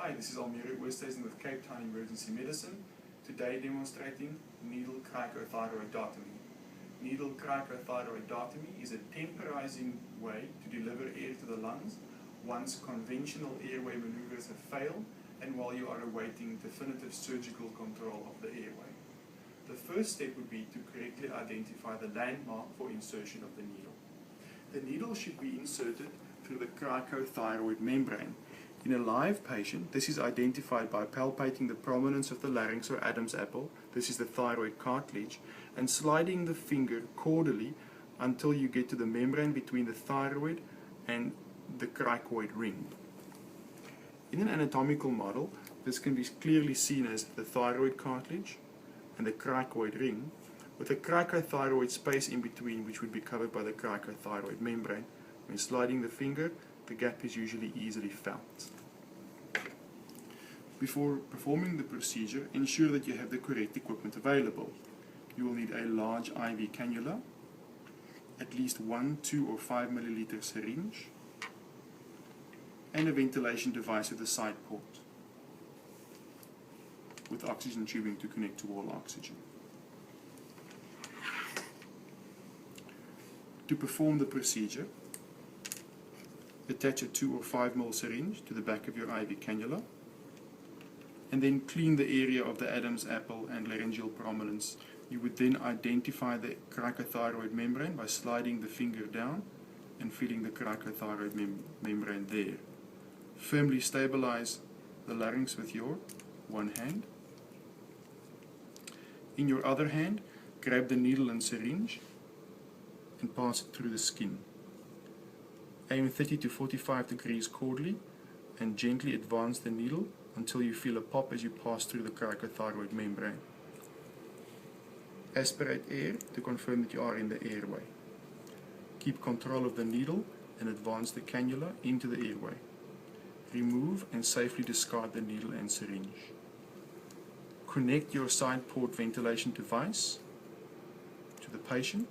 Hi, this is Almira Oosthuizen with Cape Town Emergency Medicine, today demonstrating needle cricothyroidotomy. Needle cricothyroidotomy is a temporizing way to deliver air to the lungs once conventional airway maneuvers have failed and while you are awaiting definitive surgical control of the airway. The first step would be to correctly identify the landmark for insertion of the needle. The needle should be inserted through the cricothyroid membrane. In a live patient, this is identified by palpating the prominence of the larynx or Adam's apple, this is the thyroid cartilage, and sliding the finger caudally until you get to the membrane between the thyroid and the cricoid ring. In an anatomical model, this can be clearly seen as the thyroid cartilage and the cricoid ring, with a cricothyroid space in between which would be covered by the cricothyroid membrane. When sliding the finger, the gap is usually easily felt. Before performing the procedure, ensure that you have the correct equipment available. You will need a large IV cannula, at least 1, 2 or 5 milliliter syringe, and a ventilation device at the side port with oxygen tubing to connect to wall oxygen. To perform the procedure, attach a 2 or 5 ml syringe to the back of your IV cannula, and then clean the area of the Adam's apple and laryngeal prominence. You would then identify the cricothyroid membrane by sliding the finger down and feeling the cricothyroid membrane there. Firmly stabilize the larynx with your one hand. In your other hand, grab the needle and syringe and pass it through the skin. Aim 30 to 45 degrees caudally and gently advance the needle until you feel a pop as you pass through the cricothyroid membrane. Aspirate air to confirm that you are in the airway. Keep control of the needle and advance the cannula into the airway. Remove and safely discard the needle and syringe. Connect your side port ventilation device to the patient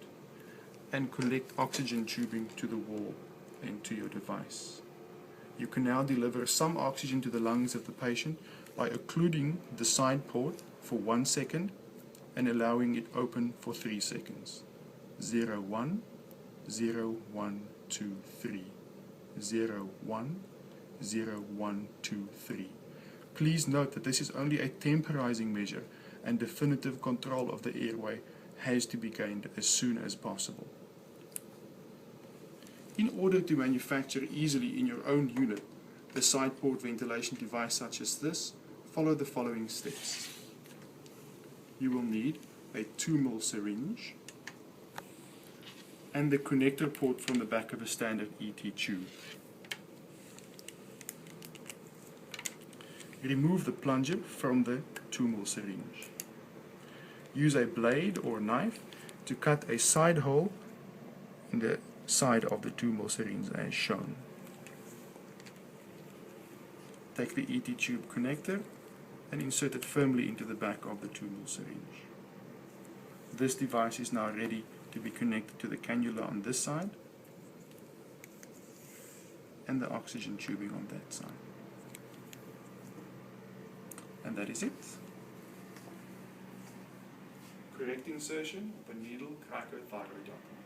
and connect oxygen tubing to the wall and to your device. You can now deliver some oxygen to the lungs of the patient by occluding the side port for 1 second and allowing it open for 3 seconds. 0, 1, 0, 1, 2, 3. 0, 1, 0, 1, 2, 3. Please note that this is only a temporizing measure and definitive control of the airway has to be gained as soon as possible. In order to manufacture easily in your own unit the side port ventilation device such as this, follow the following steps. You will need a 2 ml syringe and the connector port from the back of a standard ET tube. Remove the plunger from the 2 ml syringe. Use a blade or knife to cut a side hole in the side of the 2 ml syringe as shown. Take the ET tube connector and insert it firmly into the back of the 2 ml syringe. This device is now ready to be connected to the cannula on this side and the oxygen tubing on that side. And that is it. Correct insertion of a needle cricothyroidotomy.